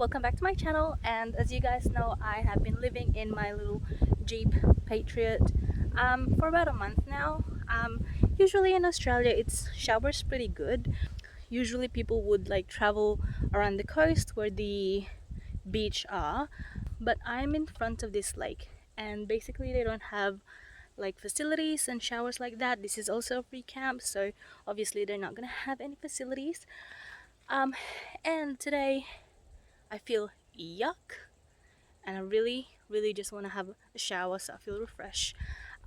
welcome back to my channel. And as you guys know, I have been living in my little Jeep Patriot for about a month now. Usually in Australia it's showers pretty good. Usually people would like travel around the coast where the beach are, but I'm in front of this lake and basically they don't have like facilities and showers like that. This is also a free camp, so obviously they're not gonna have any facilities. And today I feel yuck and I really just want to have a shower, so I feel refreshed.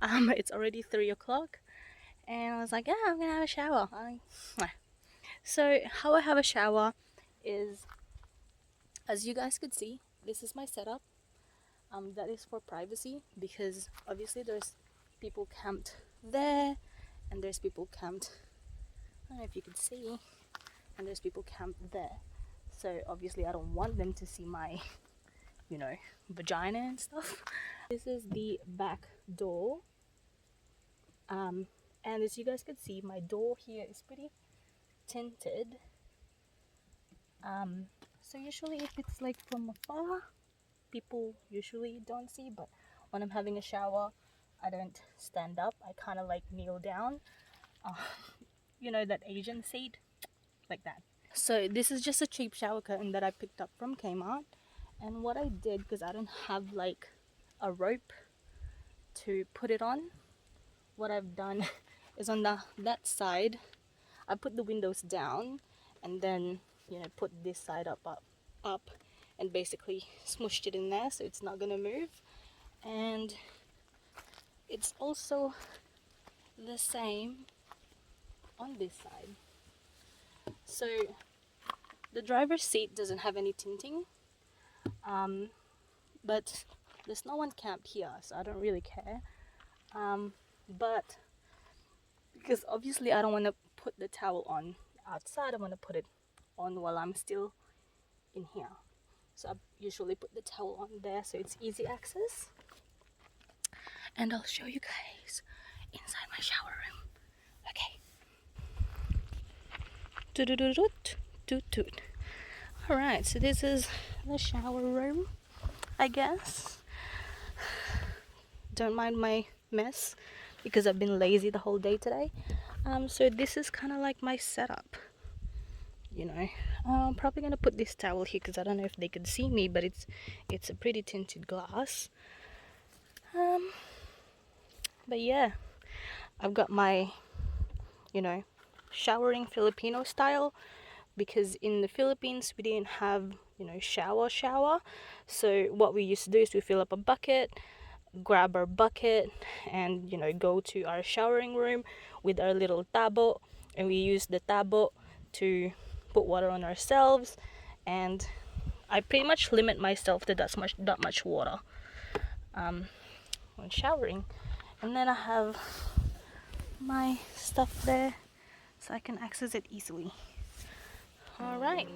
It's already 3 o'clock and I was like, yeah, I'm gonna have a shower. So how I have a shower is, as you guys could see, this is my setup. That is for privacy because obviously there's people camped there and there's people camped, I don't know if you can see, and there's people camped there. So obviously I don't want them to see my, vagina and stuff. This is the back door. And as you guys can see, my door here is pretty tinted. So usually if it's like from afar, people usually don't see, but when I'm having a shower, I don't stand up. I kind of like kneel down. That Asian seat, like that. So this is just a cheap shower curtain that I picked up from Kmart. And what I did, because I don't have like a rope to put it on, what I've done is on that side, I put the windows down and then, put this side up and basically smushed it in there so it's not gonna move. And it's also the same on this side. So the driver's seat doesn't have any tinting, but there's no one camped here, so I don't really care. But because obviously I don't want to put the towel on outside, I want to put it on while I'm still in here. So I usually put the towel on there so it's easy access. And I'll show you guys inside my shower room. Okay. Toot. Alright, so this is the shower room, I guess. Don't mind my mess because I've been lazy the whole day today. So this is kind of like my setup. I'm probably gonna put this towel here because I don't know if they could see me, but it's a pretty tinted glass. But yeah, I've got my showering Filipino style, because in the Philippines we didn't have shower. So what we used to do is we fill up a bucket, grab our bucket, and go to our showering room with our little tabo, and we use the tabo to put water on ourselves. And I pretty much limit myself to that much water when showering. And then I have my stuff there so I can access it easily. Alright.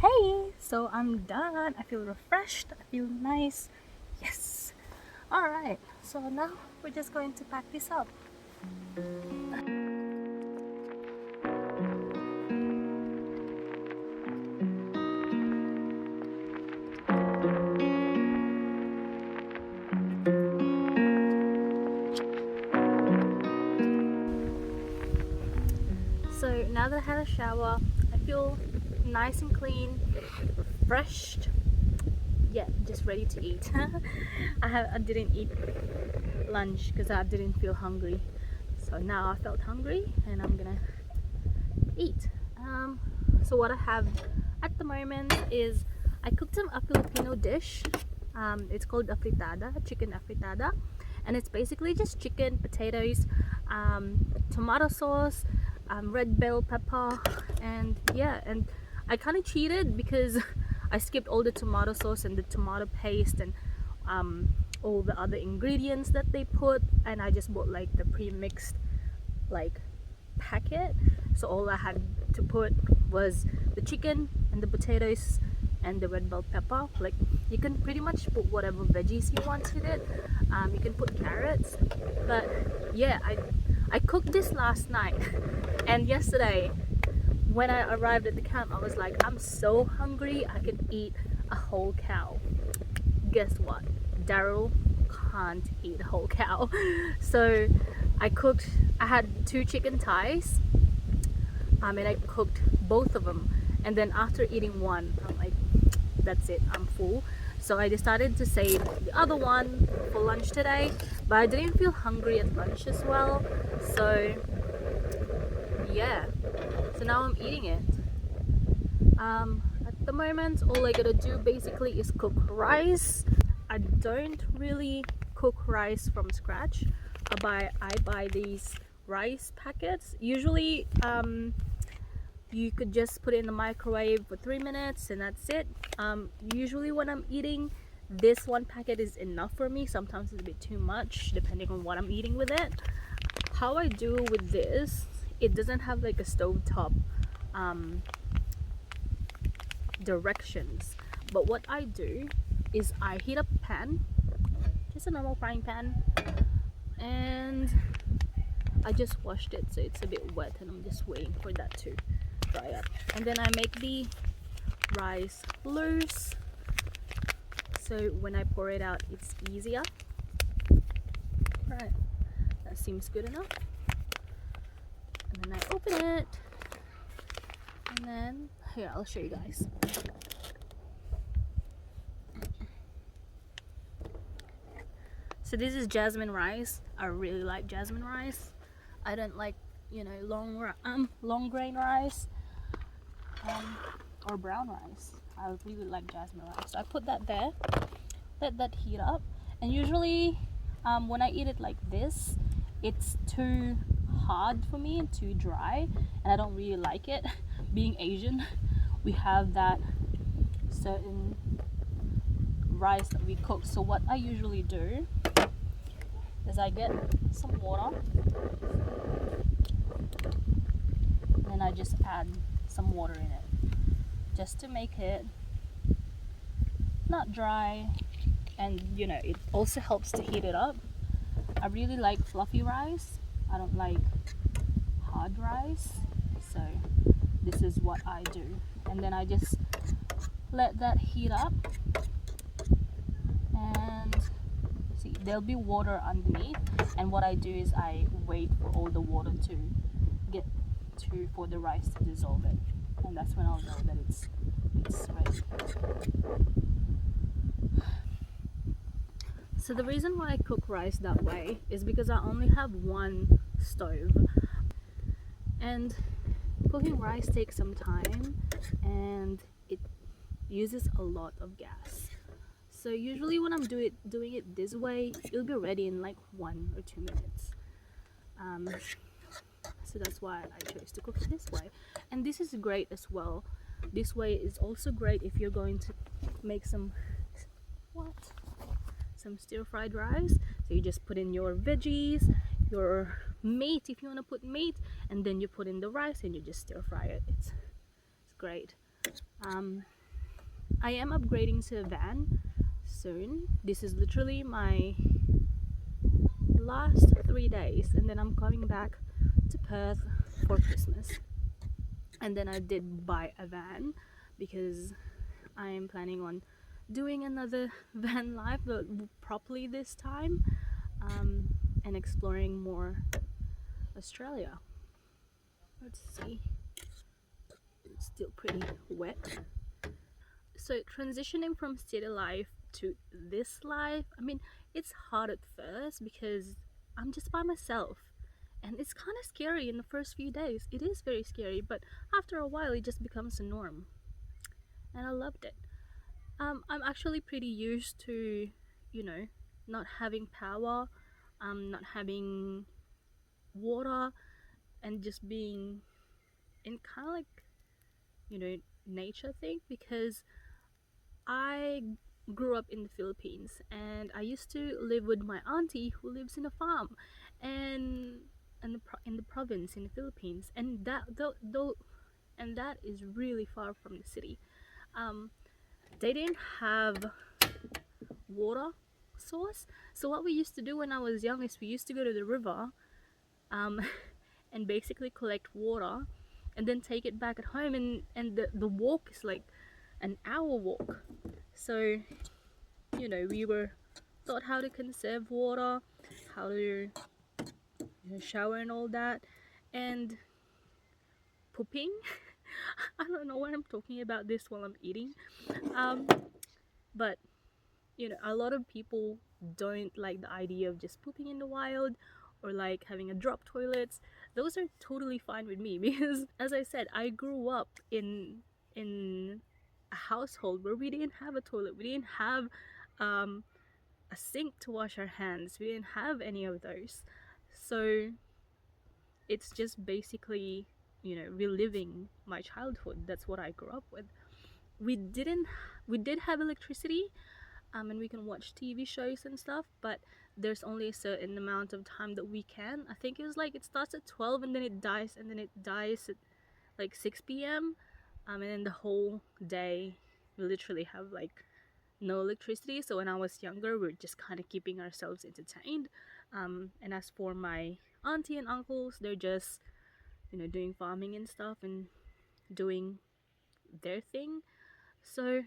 Hey, so I'm done. I feel refreshed. I feel nice. Yes. Alright, so now we're just going to pack this up. So now that I had a shower, I feel nice and clean, refreshed, yeah, just ready to eat. I didn't eat lunch because I didn't feel hungry, so now I felt hungry and I'm gonna eat. So what I have at the moment is I cooked a Filipino dish. It's called afritada, chicken afritada, and it's basically just chicken, potatoes, tomato sauce, red bell pepper, and yeah, and I kind of cheated because I skipped all the tomato sauce and the tomato paste and all the other ingredients that they put, and I just bought like the pre-mixed like packet. So all I had to put was the chicken and the potatoes and the red bell pepper. Like, you can pretty much put whatever veggies you want in it. You can put carrots, but yeah, I cooked this last night and yesterday when I arrived at the camp I was like, I'm so hungry I could eat a whole cow. Guess what? Daryl can't eat a whole cow. So I had 2 chicken thighs, and I cooked both of them, and then after eating one I'm like, that's it, I'm full. So I decided to save the other one for lunch today, but I didn't feel hungry at lunch as well, so yeah, so now I'm eating it. At the moment all I gotta do basically is cook rice. I don't really cook rice from scratch. I buy these rice packets. Usually you could just put it in the microwave for 3 minutes and that's it. Usually when I'm eating, this one packet is enough for me. Sometimes it's a bit too much depending on what I'm eating with it. How I do with this, it doesn't have like a stovetop directions, but what I do is I heat up a pan, just a normal frying pan, and I just washed it so it's a bit wet and I'm just waiting for that to dry up, and then I make the rice loose so when I pour it out it's easier. Right, that seems good enough, and then I open it, and then here I'll show you guys. So this is jasmine rice. I really like jasmine rice. I don't like, you know, long grain rice or brown rice. I really like jasmine rice. So I put that there, let that heat up, and usually when I eat it like this, it's too hard for me and too dry, and I don't really like it. Being Asian, we have that certain rice that we cook. So what I usually do is I get some water and then I just add some water in it just to make it not dry, and you know, it also helps to heat it up. I really like fluffy rice. I don't like hard rice, so this is what I do, and then I just let that heat up, and see, there'll be water underneath, and what I do is I wait for all the water to get to for the rice to dissolve it, and that's when I'll know that it's ready. So the reason why I cook rice that way is because I only have one stove, and cooking rice takes some time and it uses a lot of gas. So usually when I'm doing it this way, it'll be ready in like 1 or 2 minutes. So that's why I chose to cook it this way, and this is great as well. This way is also great if you're going to make some stir-fried rice. So you just put in your veggies, your meat if you want to put meat, and then you put in the rice and you just stir fry it. It's great. I am upgrading to a van soon. This is literally my last 3 days, and then I'm coming back to Perth for Christmas. And then I did buy a van because I am planning on doing another van life, but properly this time, and exploring more Australia. Let's see, it's still pretty wet. So transitioning from city life to this life, I mean, it's hard at first because I'm just by myself, and it's kind of scary in the first few days. It is very scary, but after a while it just becomes a norm, and I loved it. I'm actually pretty used to, you know, not having power, not having water, and just being in kind of like, you know, nature thing, because I grew up in the Philippines and I used to live with my auntie who lives in a farm and in the province in the Philippines, and that is really far from the city. They didn't have water source, so what we used to do when I was young is we used to go to the river um, and basically collect water and then take it back at home, and the walk is like an hour walk. So you know, we were taught how to conserve water, how to, you know, shower and all that. And pooping, I don't know why I'm talking about this while I'm eating, um, but you know, a lot of people don't like the idea of just pooping in the wild or like having a drop toilets. Those are totally fine with me because, as I said, I grew up in a household where we didn't have a toilet, we didn't have um, a sink to wash our hands, we didn't have any of those. So it's just basically, you know, reliving my childhood. That's what I grew up with. We didn't we did have electricity, and we can watch TV shows and stuff, but there's only a certain amount of time that we can. I think it was like it starts at 12 and then it dies, and then it dies at like 6 p.m. And then the whole day we literally have like no electricity. So when I was younger, we are just kind of keeping ourselves entertained. And as for my auntie and uncles, they're just, you know, doing farming and stuff and doing their thing. So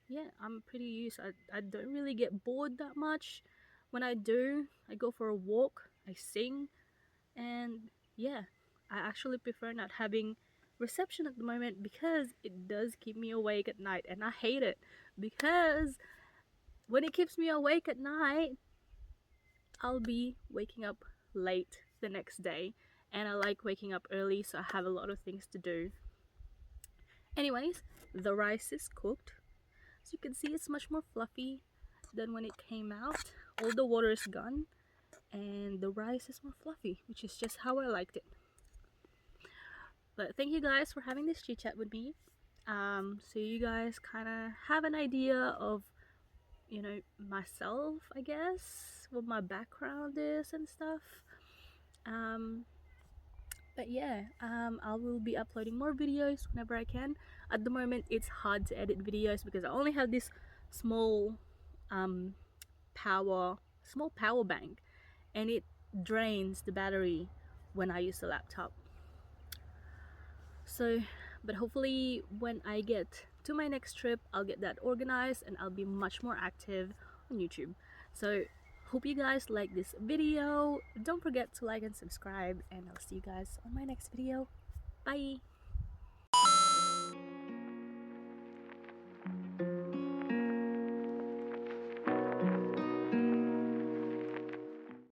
yeah, I'm pretty used. I don't really get bored that much. When I do, I go for a walk, I sing, and yeah, I actually prefer not having reception at the moment because it does keep me awake at night, and I hate it because when it keeps me awake at night, I'll be waking up late the next day, and I like waking up early, so I have a lot of things to do. Anyways, the rice is cooked. As you can see, it's much more fluffy than when it came out. All the water is gone, and the rice is more fluffy, which is just how I liked it. But thank you guys for having this chit chat with me. So you guys kind of have an idea of, you know, myself, I guess, what my background is and stuff. But yeah, I will be uploading more videos whenever I can. At the moment, it's hard to edit videos because I only have this small um, small power bank, and it drains the battery when I use the laptop. So, but hopefully when I get to my next trip, I'll get that organized and I'll be much more active on YouTube. So hope you guys like this video. Don't forget to like and subscribe, and I'll see you guys on my next video. Bye.